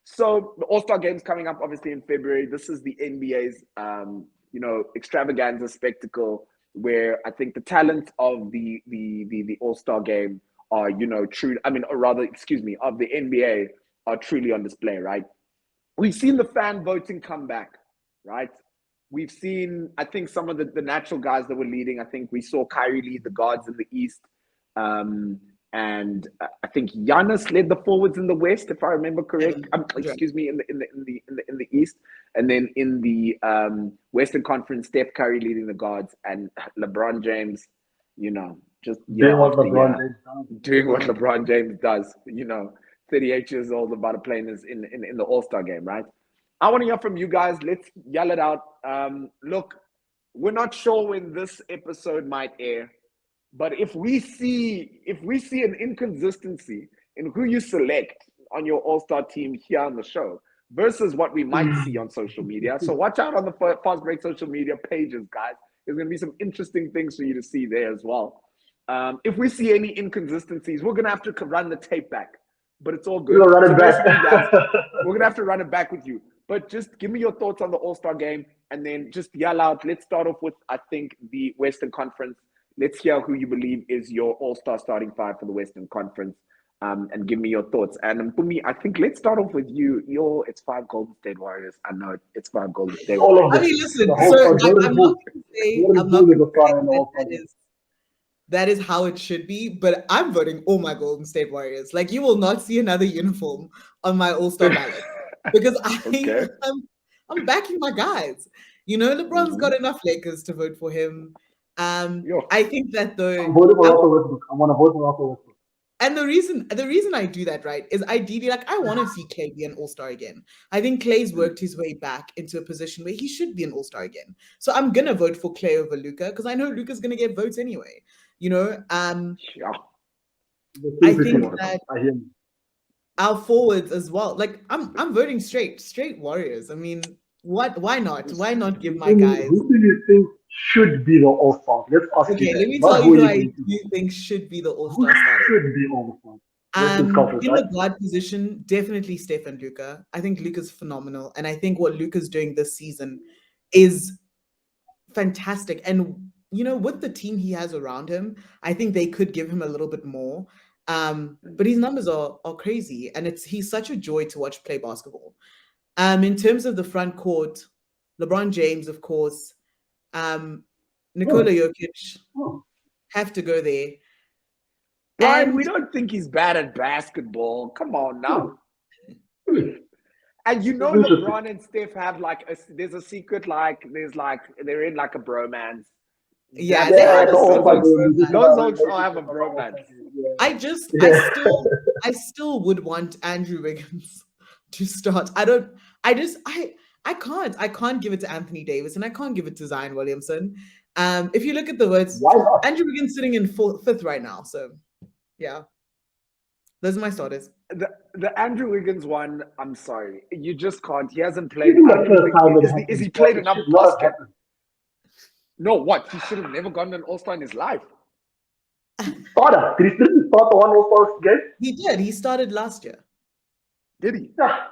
So the All-Star game's coming up obviously in February. This is the NBA's extravaganza spectacle where I think the talent of the All-Star game are, true. I mean, or rather, excuse me, of the NBA are truly on display, right? We've seen the fan voting come back, right? We've seen, I think, some of the natural guys that were leading. I think we saw Kyrie lead the guards in the East. And I think Giannis led the forwards in the West, if I remember correct. Excuse me, in the East, and then in the Western Conference, Steph Curry leading the guards, and LeBron James, just doing what LeBron James does. 38 years old, about to play in the All-Star game, right? I want to hear from you guys. Let's yell it out. Look, we're not sure when this episode might air. But if we see an inconsistency in who you select on your All-Star team here on the show versus what we might see on social media, so watch out on the Fast Break social media pages, guys. There's going to be some interesting things for you to see there as well. If we see any inconsistencies, we're going to have to run the tape back, but it's all good. We'll run it back. Guys, we're going to have to run it back with you. But just give me your thoughts on the All-Star game and then just yell out. Let's start off with, I think, the Western Conference. Let's hear who you believe is your All-Star starting five for the Western Conference, and give me your thoughts. And for me, I think let's start off with you. It's 5 Golden State Warriors. I know it's 5 Golden State Warriors. I mean, listen. So I'm not going to say that is how it should be, but I'm voting all my Golden State Warriors. Like, you will not see another uniform on my All-Star ballot because I'm backing my guys. LeBron's got enough Lakers to vote for him. I think that I'm voting for Russell Westbrook. I want to vote for Russell Westbrook. And the reason I do that, right, is ideally, like, I want to see Klay be an All-Star again. I think Klay's worked his way back into a position where he should be an All-Star again. So I'm gonna vote for Klay over Luka because I know Luka's gonna get votes anyway. I think that our forwards as well. Like, I'm voting straight Warriors. I mean, what? Why not? Why not give my guys? Who do you think should be the All-Star? Let's ask okay, you that. Let me tell you who I do think should be the All-Star starter. Should be All-Star? In the guard position, definitely Steph and Luka. I think Luka's phenomenal. And I think what Luka's doing this season is fantastic. And, with the team he has around him, I think they could give him a little bit more. But his numbers are crazy. And he's such a joy to watch play basketball. In terms of the front court, LeBron James, of course, Nikola Jokic have to go there. Brian, we don't think he's bad at basketball. Come on now. And LeBron and Steph have there's a secret, they're in like a bromance. Yeah, those all have a bromance. I still would want Andrew Wiggins to start. I can't give it to Anthony Davis and I can't give it to Zion Williamson. If you look at the words, Andrew Wiggins sitting in fifth right now. So yeah, those are my starters. The Andrew Wiggins one, I'm sorry, you just can't. He hasn't played. Is he played enough basket? No, what? He should have never gotten an All-Star in his life. Did he start the one All-Star game? He did. He started last year. Did he? Yeah.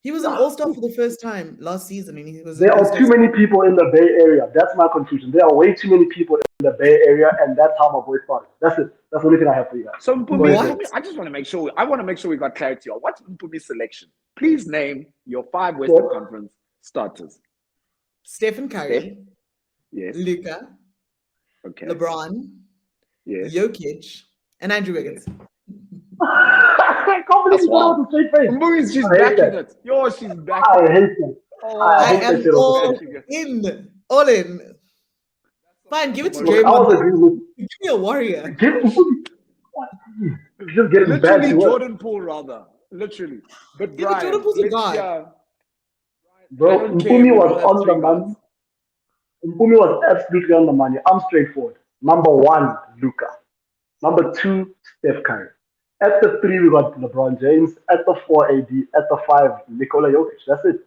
He was an All-Star for the first time last season. And there are too many people in the Bay Area. That's my conclusion. There are way too many people in the Bay Area, and that's how my boy started. That's it. That's the only thing I have for you guys. So Mpumi, I just want to make sure. I want to make sure we got clarity on what's Mpumi's selection. Please name your 5 Western Conference starters. Stephen Curry. Yes. Luka. Okay. LeBron. Yes. Jokic. And Andrew Wiggins. I can't believe you got the straight face. Mpumi's she's backing it. She's backing I hate it. I am all in. Fine, give it to Draymond. Give me a Warrior. Just get it back. Literally Jordan Poole, rather. Literally. But Brian, Jordan Poole's a god. Bro, Mpumi was on the money. Mpumi was absolutely on the money. I'm straightforward. Number 1, Luka. Number 2, Steph Curry. At the 3, we got LeBron James. At the 4, AD. At the 5, Nikola Jokic. That's it.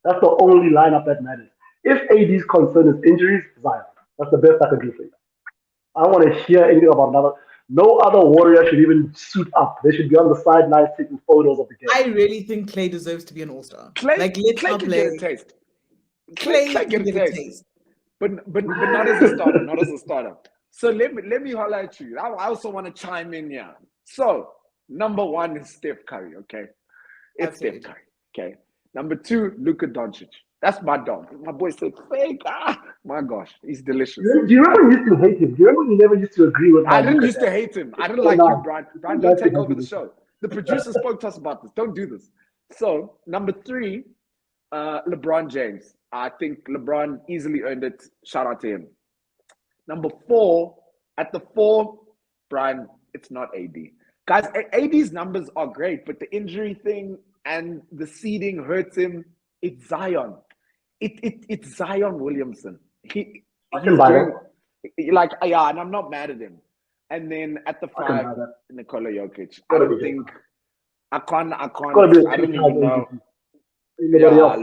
That's the only lineup that matters. If AD's concern is injuries, Zion. That's the best I can do for you. I don't want to hear anything about another. No other Warrior should even suit up. They should be on the sidelines taking photos of the game. I really think Clay deserves to be an all-star. Clay, Like, let's Clay not can play. get a taste. Clay Clay can get a taste. But not as a starter, not as a starter. So let me highlight you. I also want to chime in here. So number one is Steph Curry, okay? It's Absolutely. Steph Curry, okay? Number two, Luka Doncic. That's my dog. My boy said fake. My gosh, he's delicious. Do you remember you used to hate him? Do you remember you never used to agree with him? I didn't used to hate him. I didn't like you, Brian. Brian, don't take over the show. The producer spoke to us about this. Don't do this. So number three, LeBron James. I think LeBron easily earned it. Shout out to him. Number four, at the four, Brian, it's not AD. Guys, AD's numbers are great, but the injury thing and the seeding hurts him. It's Zion. It's Zion Williamson. He's doing, like, yeah, and I'm not mad at him. And then at the five, Nikola Jokic. I don't think I can't. I don't even know. Yeah,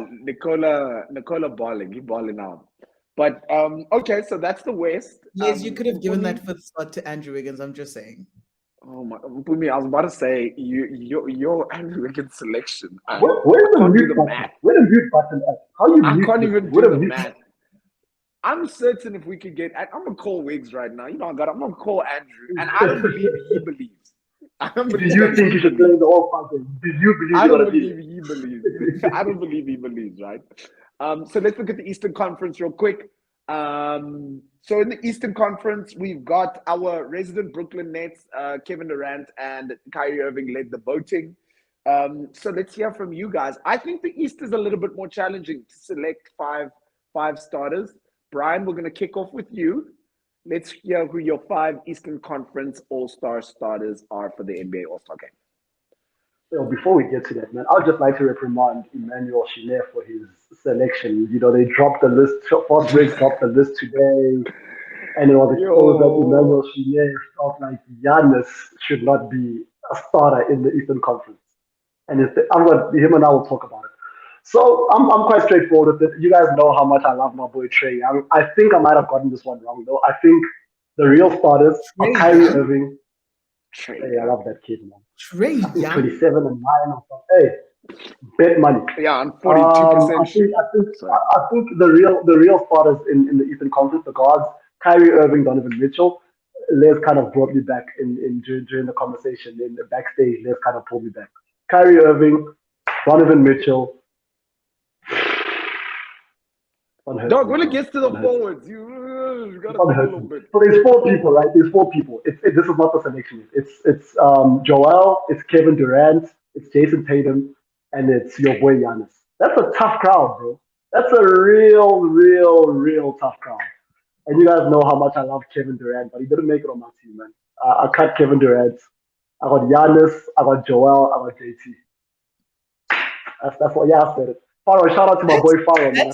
Nikola balling. He balling out. But okay, so that's the West. Yes, you could have given that fifth spot to Andrew Wiggins. I'm just saying. Oh my, Pumi, I was about to say your Andrew Wiggins selection. Where's the mute button? Where's the mute button at? How you? I mute can't it? even What do a the mute- math. I'm certain if we could get, I'm gonna call Wiggs right now. You know, I'm gonna call Andrew, and I don't believe he believes. I don't Do believe you think you should play the All-Star game? Do you believe I you're don't gonna beat believe he believes. I don't believe he believes, right? So let's look at the Eastern Conference real quick. So in the Eastern Conference, we've got our resident Brooklyn Nets, Kevin Durant and Kyrie Irving led the voting. So let's hear from you guys. I think the East is a little bit more challenging to select five starters. Brian, we're going to kick off with you. Let's hear who your 5 Eastern Conference All-Star starters are for the NBA All-Star game. So before we get to that, man, I'd just like to reprimand Emmanuel Chine for his selection. You know, they dropped the list. Fast Break dropped the list today, and it was exposed that Emmanuel Chine felt like Giannis should not be a starter in the Eastern Conference. And him and I will talk about it. So I'm quite straightforward with it. You guys know how much I love my boy Trae Young. I think I might have gotten this one wrong though. I think the real starters are Kyrie Irving. Hey, I love that kid, man. Trae Young, 27 and 9 or something. Hey, bet money. Yeah, on 42%. I think the real starters in the Eastern Conference, the guards, Kyrie Irving, Donovan Mitchell. Les kind of brought me back during the conversation in the backstage. Les kind of pulled me back. Kyrie Irving, Donovan Mitchell. Dog, when it gets to the forwards, you gotta think a little bit. So there's 4 people, right? There's 4 people. This is not the selection. It's Joel, it's Kevin Durant, it's Jason Tatum, and it's your boy Giannis. That's a tough crowd, bro. That's a real tough crowd. And you guys know how much I love Kevin Durant, but he didn't make it on my team, man. I cut Kevin Durant. I got Giannis, I got Joel, I got JT. That's what, I said it. Faro, shout out to my boy Faro, man.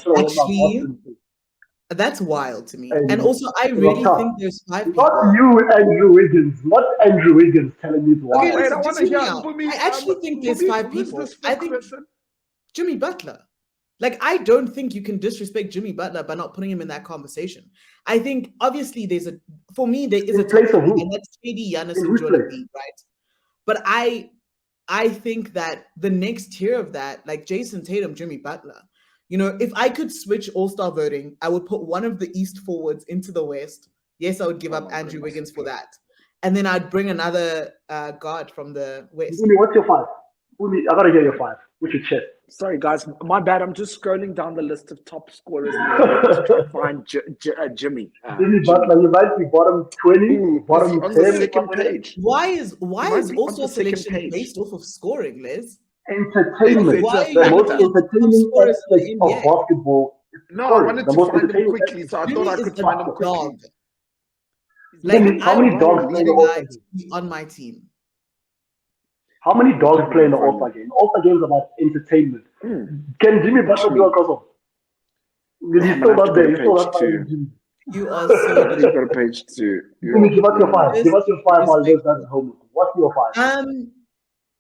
That's wild to me. And also, I really think there's 5 people. Not you, Andrew Wiggins. Not Andrew Wiggins telling me why. Okay, listen, just hear me out. I actually think there's 5 people. I think Jimmy Butler. Like, I don't think you can disrespect Jimmy Butler by not putting him in that conversation. I think, obviously, there is a top 3, and that's KD, Giannis, and Joel Embiid, right? But I think that the next tier of that, like Jason Tatum, Jimmy Butler, you know, if I could switch All-Star voting, I would put one of the East forwards into the West. Yes, I would give up Andrew Wiggins for that. And then I'd bring another guard from the West. Umi, what's your 5? Umi, I gotta hear your 5. What's your chest? Sorry, guys. My bad. I'm just scrolling down the list of top scorers to try to find Jimmy. Jimmy Butler, you might be bottom 20, bottom 10. On the second page. Why is also selection based off of scoring, Les? Entertainment. Why the most entertaining aspect of basketball. No, I wanted to find them quickly, so I thought I could find them quickly. Like, how many dogs play on my team? How many dogs play in the All-Star game? All-Star game is about entertainment. Can Jimmy Butler do a crossover? He's still not there. He's still not playing. You are so. He's got a page 2. Give us your 5. Give us your 5 while Les does homework. What's your 5?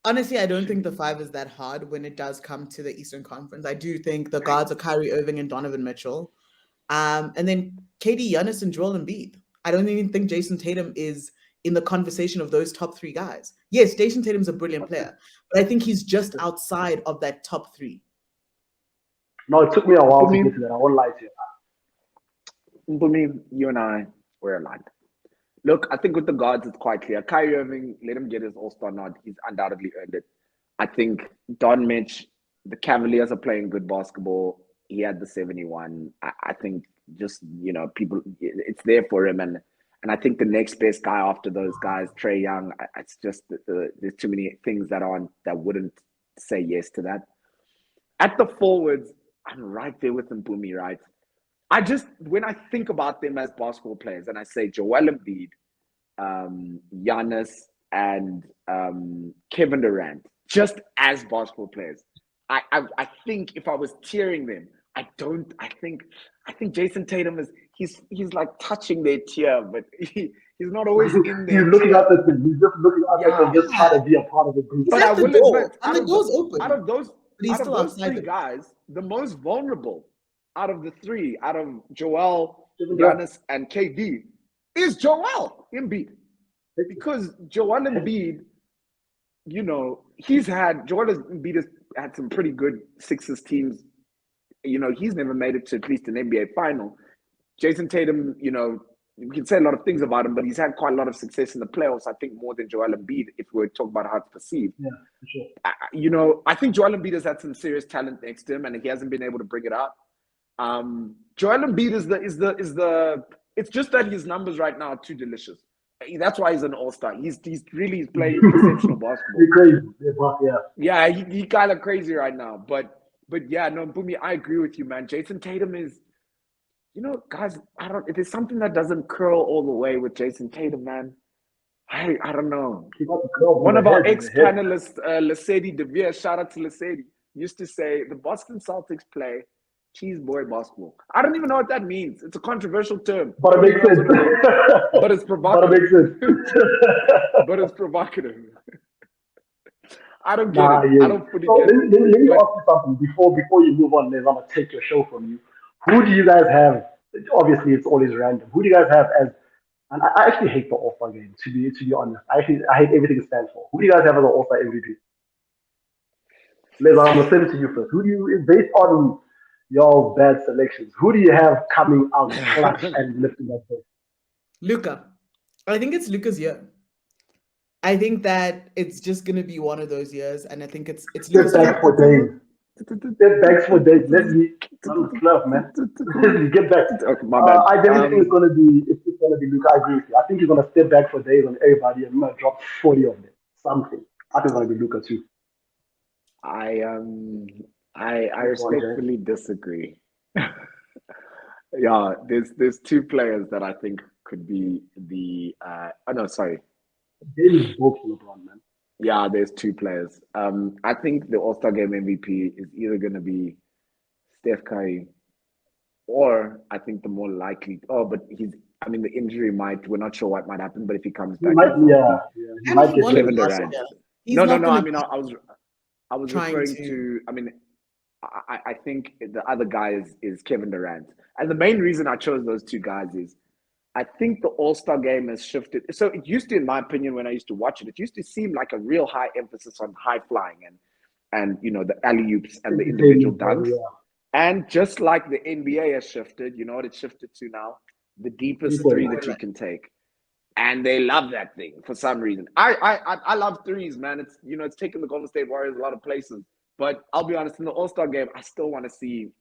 Honestly, I don't think the 5 is that hard when it does come to the Eastern Conference. I do think the guards are Kyrie Irving and Donovan Mitchell. And then KD, Giannis, and Joel Embiid. I don't even think Jason Tatum is in the conversation of those top three guys. Yes, Jason Tatum's a brilliant player, but I think he's just outside of that top three. No, it took me a while to get to that. I won't lie to you. For me, you and I, we're aligned. Look, I think with the guards, it's quite clear. Kyrie Irving, let him get his All-Star nod. He's undoubtedly earned it. I think Don Mitch, the Cavaliers are playing good basketball. He had the 71. I think just, people, it's there for him. And I think the next best guy after those guys, Trae Young, it's just there's too many things that wouldn't say yes to that. At the forwards, I'm right there with Mpumi, right? When I think about them as basketball players, and I say Joel Embiid, Giannis, and Kevin Durant, just as basketball players, I think if I was tiering them, I think Jason Tatum he's like touching their tier, but he's not always in there. He's looking at the He's just looking at it and just trying to be a part of the group. But I will admit, the door's open. Out of those three it. guys, the most vulnerable out of the three, out of Joel, Giannis, and KD, is Joel Embiid. Because Joel Embiid, Joel Embiid has had some pretty good Sixers teams. He's never made it to at least an NBA final. Jason Tatum, we can say a lot of things about him, but he's had quite a lot of success in the playoffs, I think more than Joel Embiid, if we're talking about how it's perceived. Yeah, for sure. I think Joel Embiid has had some serious talent next to him, and he hasn't been able to bring it out. Joel Embiid it's just that his numbers right now are too delicious. That's why he's an all-star. He's playing exceptional basketball. He's crazy. Yeah, he kind of crazy right now. But yeah, no, Mpumi, I agree with you, man. Jason Tatum is, guys, if there's something that doesn't curl all the way with Jason Tatum, man, I don't know. One of our ex-panelists, Lesedi DeVere, shout out to Lesedi, used to say the Boston Celtics play cheese boy basketball. I don't even know what that means. It's a controversial term. But it makes sense. But it's provocative. But it makes sense. But it's provocative. I don't get it. Yeah. I don't fully get it. Let me ask you something before you move on, Les. I'm gonna take your show from you. Who do you guys have? Obviously, it's always random. Who do you guys have as? And I actually hate the All-Star game. To be honest, I hate everything it stands for. Who do you guys have as an All-Star MVP? Les, I'm gonna send it to you first. Who do you, based on your bad selections, who do you have coming out clutch and lifting that thing? Luka. I think it's Luka's year. I think that it's just gonna be one of those years, and I think it's Luka's back for days. Step back for days. Let me club, man. Let me get back. Okay, my bad. I definitely think it's gonna be Luka. I agree with you. I think he's gonna step back for days on everybody and gonna drop 40 of them. Something. I think it's gonna be Luka too. I respectfully disagree. Yeah, there's two players that I think could be the Daily vote for LeBron, man. Yeah, there's two players. I think the All-Star Game MVP is either gonna be Steph Curry, or I think the more likely the injury we're not sure what might happen, but if he comes back, he might get Kevin Durant. No. I was referring to. I think the other guy is Kevin Durant. And the main reason I chose those two guys is I think the All-Star game has shifted. So it used to, in my opinion, when I used to watch it used to seem like a real high emphasis on high flying and the alley-oops and the individual dunks. Yeah. And just like the NBA has shifted, you know what it's shifted to now? The deepest three that you can take. And they love that thing for some reason. I love threes, man. It's taken the Golden State Warriors a lot of places. But I'll be honest, in the All-Star game, I still want to see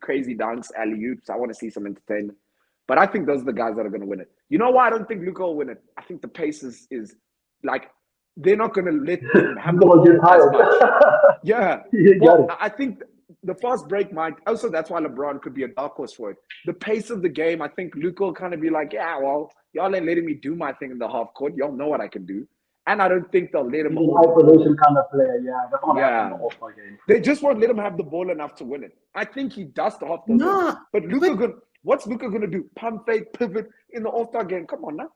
crazy dunks, alley-oops. I want to see some entertainment. But I think those are the guys that are going to win it. You know why I don't think Luka will win it? I think the pace is like, they're not going to let him have the ball as much. Yeah. Well, I think the fast break might. Also, that's why LeBron could be a dark horse for it. The pace of the game, I think Luka will kind of be like, yeah, well, y'all ain't letting me do my thing in the half court. Y'all know what I can do. And I don't think they'll let him. He's an isolation kind of player, yeah. That's not in the All-Star game. They just won't let him have the ball enough to win it. I think he does the half court. But what's Luka going to do? Pump fake, pivot in the All-Star game? Come on now.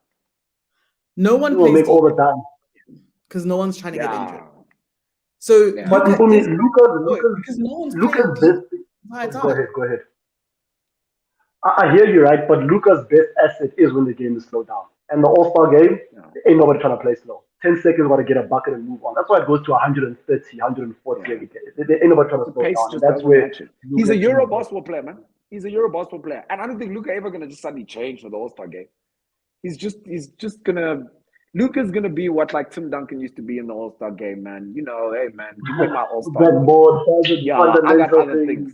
No one plays make all the time because no one's trying to get injured. So, but Luka's best. Go ahead. I hear you, right? But Luka's best asset is when the game is slowed down. And the All-Star game, ain't nobody trying to play slow. 10 seconds, got to get a bucket and move on. That's why it goes to 130, 140 every day. Ain't nobody trying to slow pace down. just And that's doesn't where match it. He's a Euro basketball player, man. He's a Euro basketball player. And I don't think Luka ever going to just suddenly change for the All-Star game. He's just going to... Luka's going to be what like Tim Duncan used to be in the All-Star game, man. You know, hey, man, give me my All-Star game. Yeah, I got other things.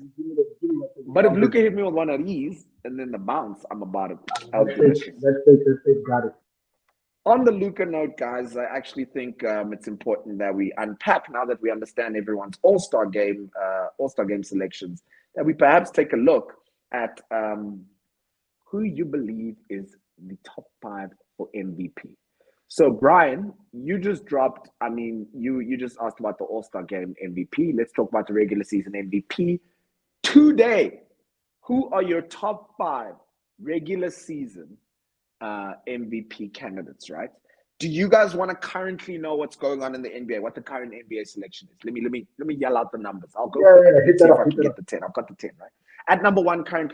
But if Luka hit me with one of these and then the bounce, I'm about it. Let's got it. On the Luka note, guys, I actually think it's important that we unpack, now that we understand everyone's All-Star game selections, that we perhaps take a look at who you believe is the top 5 for MVP. So, Brian, you just dropped, you just asked about the All-Star game MVP. Let's talk about the regular season MVP. Today, who are your top 5 regular season MVP candidates, right? Do you guys want to currently know what's going on in the NBA, what the current NBA selection is? Let me yell out the numbers. I'll go. Let's see if I can get the 10. I've got the 10, right? At number 1 currently.